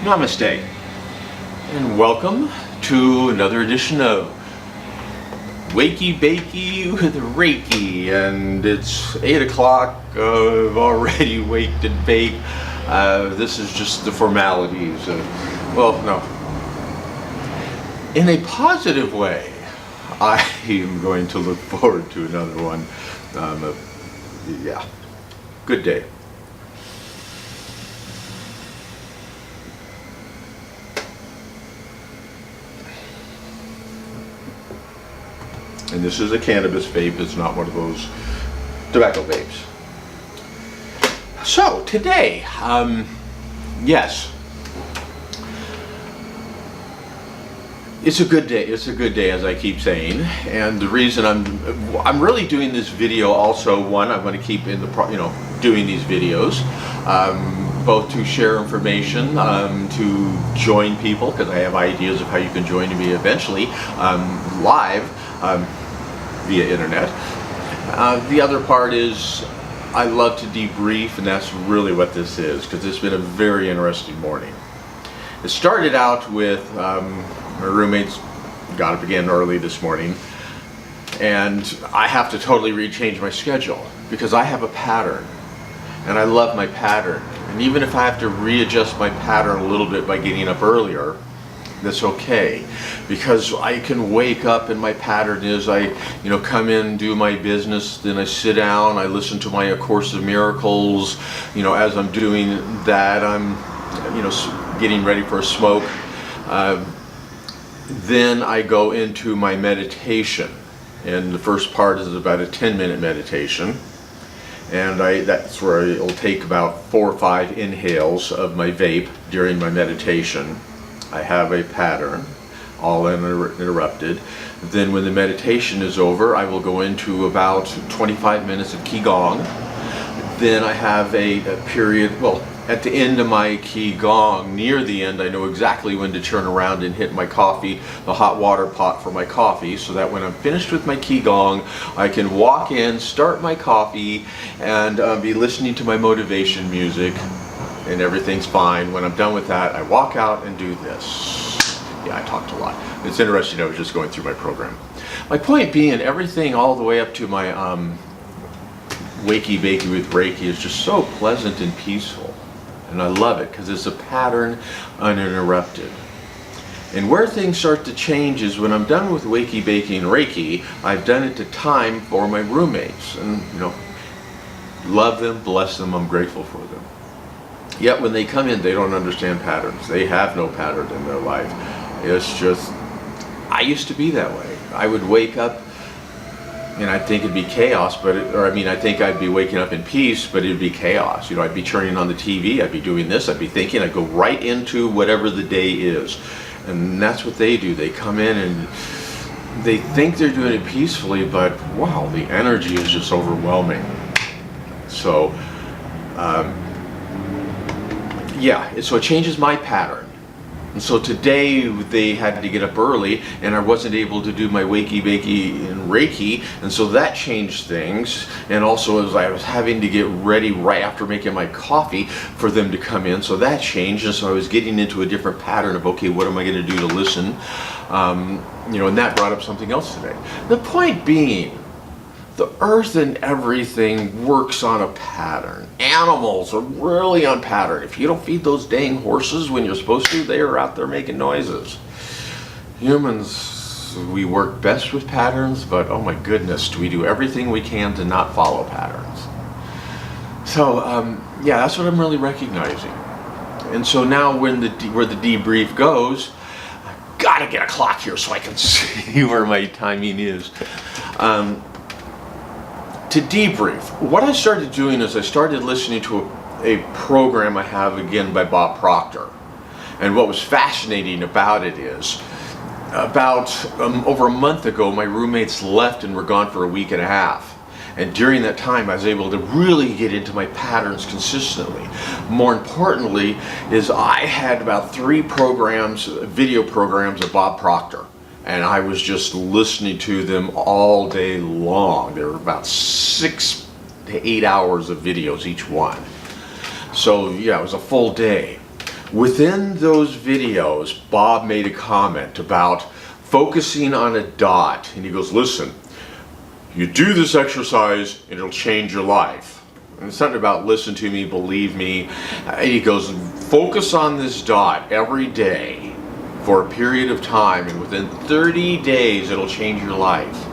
Namaste, and welcome to another edition of Weiki Beiki with Reiki, and it's 8 o'clock. I've already waked and baked. This is just the formalities. Well, no. In a positive way, I am going to look forward to another one. Yeah, good day. And this is a cannabis vape, it's not one of those tobacco vapes. So today, yes, it's a good day. It's a good day, as I keep saying. And the reason I'm really doing this video also, one, I'm going to keep in the doing these videos, both to share information, to join people, because I have ideas of how you can join me eventually live via internet. The other part is I love to debrief, and that's really what this is, because it's been a very interesting morning. It started out with my roommates got up again early this morning, and I have to totally rechange my schedule because I have a pattern, and I love my pattern. And even if I have to readjust my pattern a little bit by getting up earlier, that's okay, because I can wake up and my pattern is I come in, do my business, then I sit down, I listen to my A Course of Miracles. As I'm doing that, I'm getting ready for a smoke. Then I go into my meditation, and the first part is about a 10-minute meditation, and that's where it'll take about 4 or 5 inhales of my vape during my meditation. I have a pattern, all uninterrupted. Then when the meditation is over, I will go into about 25 minutes of Qigong. Then I have a period, well, at the end of my Qigong, near the end, I know exactly when to turn around and hit my coffee, the hot water pot for my coffee, so that when I'm finished with my Qigong, I can walk in, start my coffee, and be listening to my motivation music, and everything's fine. When I'm done with that, I walk out and do this. Yeah, I talked a lot. It's interesting, I was just going through my program. My point being, everything all the way up to my Weiki Beiki with Reiki is just so pleasant and peaceful. And I love it because it's a pattern uninterrupted. And where things start to change is when I'm done with Weiki Beiki and Reiki, I've done it to time for my roommates. And love them, bless them, I'm grateful for them. Yet when they come in, they don't understand patterns. They have no pattern in their life. It's just, I used to be that way. I would wake up and I'd think it'd be chaos, I think I'd be waking up in peace, but it'd be chaos. I'd be turning on the TV, I'd be doing this, I'd be thinking, I'd go right into whatever the day is. And that's what they do. They come in and they think they're doing it peacefully, but wow, the energy is just overwhelming. So, so it changes my pattern. And so today they had to get up early, and I wasn't able to do my Weiki Beiki and Reiki, and so that changed things. And also, as I was having to get ready right after making my coffee for them to come in, so that changed. And so I was getting into a different pattern of, okay, what am I going to do to listen? And that brought up something else today. The point being, the earth and everything works on a pattern. Animals are really on pattern. If you don't feed those dang horses when you're supposed to, they are out there making noises. Humans, we work best with patterns, but oh my goodness, do we do everything we can to not follow patterns. So, that's what I'm really recognizing. And so now where the debrief goes, I've got to get a clock here so I can see where my timing is. To debrief, what I started doing is I started listening to a program I have again by Bob Proctor. And what was fascinating about it is, about over a month ago, my roommates left and were gone for a week and a half. And during that time, I was able to really get into my patterns consistently. More importantly, is I had about 3 programs, video programs of Bob Proctor. And I was just listening to them all day long. There were about 6 to 8 hours of videos each one. So yeah, it was a full day. Within those videos, Bob made a comment about focusing on a dot, and he goes, listen, you do this exercise and it'll change your life. And it's something about listen to me, believe me. He goes, focus on this dot every day for a period of time, and within 30 days it'll change your life.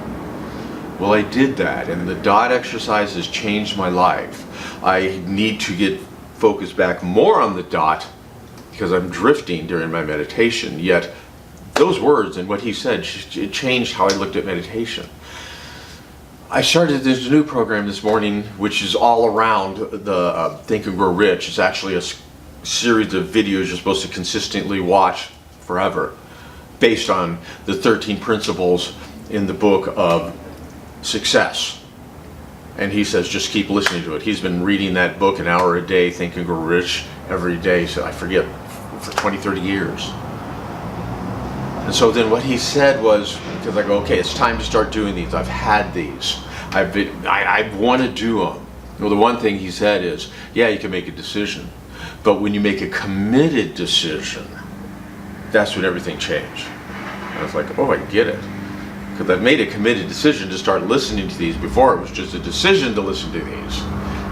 Well, I did that, and the dot exercise has changed my life. I need to get focused back more on the dot because I'm drifting during my meditation, yet those words and what he said, it changed how I looked at meditation. I started this new program this morning, which is all around the Think and Grow Rich. It's actually a series of videos you're supposed to consistently watch forever, based on the 13 principles in the book of success. And he says just keep listening to it. He's been reading that book an hour a day, Think and Grow Rich, every day, so I forget, for 20, 30 years. And so then what he said was, because I go, okay, it's time to start doing these. I've had these. I want to do them. Well, the one thing he said is, yeah, you can make a decision, but when you make a committed decision, that's when everything changed. And I was like, oh, I get it. Because I've made a committed decision to start listening to these. Before it was just a decision to listen to these.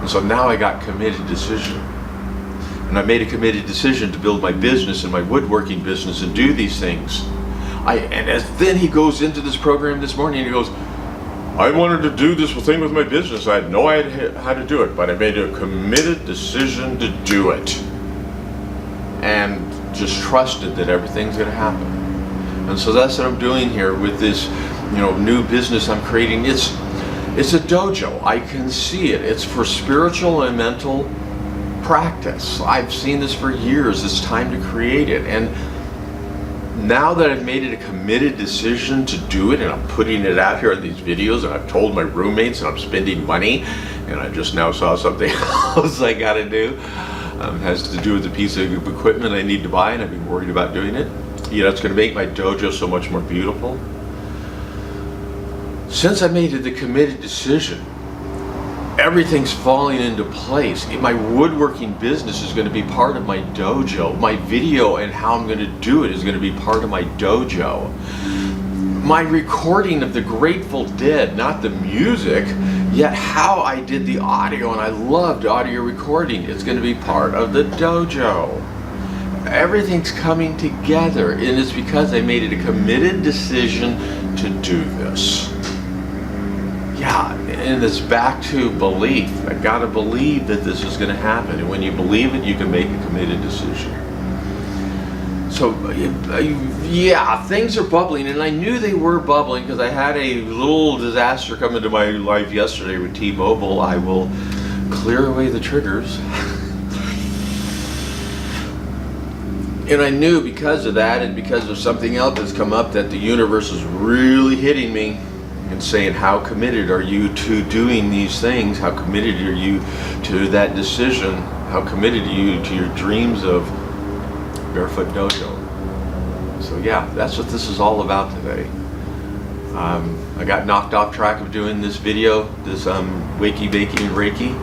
And so now I got committed decision. And I made a committed decision to build my business and my woodworking business and do these things. And as then he goes into this program this morning and he goes, I wanted to do this thing with my business. I had no idea how to do it, but I made a committed decision to do it. And just trusted that everything's going to happen. And so that's what I'm doing here with this, new business I'm creating. It's a dojo. I can see it. It's for spiritual and mental practice. I've seen this for years. It's time to create it. And now that I've made it a committed decision to do it, and I'm putting it out here in these videos, and I've told my roommates, and I'm spending money, and I just now saw something else I got to do. Has to do with a piece of equipment I need to buy, and I've been worried about doing it. It's going to make my dojo so much more beautiful. Since I made it the committed decision, everything's falling into place. My woodworking business is going to be part of my dojo. My video and how I'm going to do it is going to be part of my dojo. My recording of the Grateful Dead, not the music, yet how I did the audio, and I loved audio recording, it's going to be part of the dojo. Everything's coming together, and it's because I made it a committed decision to do this. Yeah, and it's back to belief. I gotta believe that this is gonna happen. And when you believe it, you can make a committed decision. So, yeah, things are bubbling, and I knew they were bubbling because I had a little disaster come into my life yesterday with T-Mobile. I will clear away the triggers. And I knew because of that and because of something else that's come up that the universe is really hitting me and saying, how committed are you to doing these things? How committed are you to that decision? How committed are you to your dreams of Barefoot Dojo? So yeah, that's what this is all about today. I got knocked off track of doing this video, this Weiki, Beiki, and Reiki.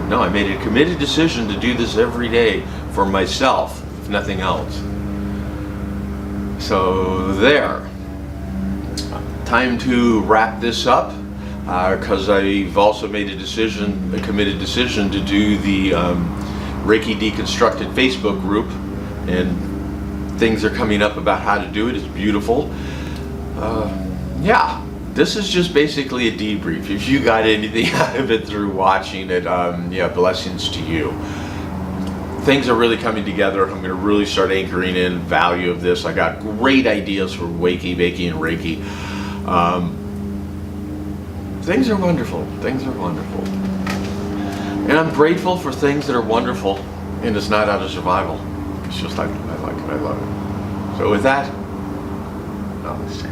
No, I made a committed decision to do this every day for myself, if nothing else. So there. Time to wrap this up because I've also made a committed decision to do the Reiki Deconstructed Facebook group, and things are coming up about how to do it. It's beautiful. Yeah, this is just basically a debrief. If you got anything out of it through watching it, yeah, blessings to you. Things are really coming together. I'm going to really start anchoring in value of this. I got great ideas for Weiki, Beiki, and Reiki. Things are wonderful. Things are wonderful. And I'm grateful for things that are wonderful, and it's not out of survival. It's just like I like it. I love it. So with that, namaste.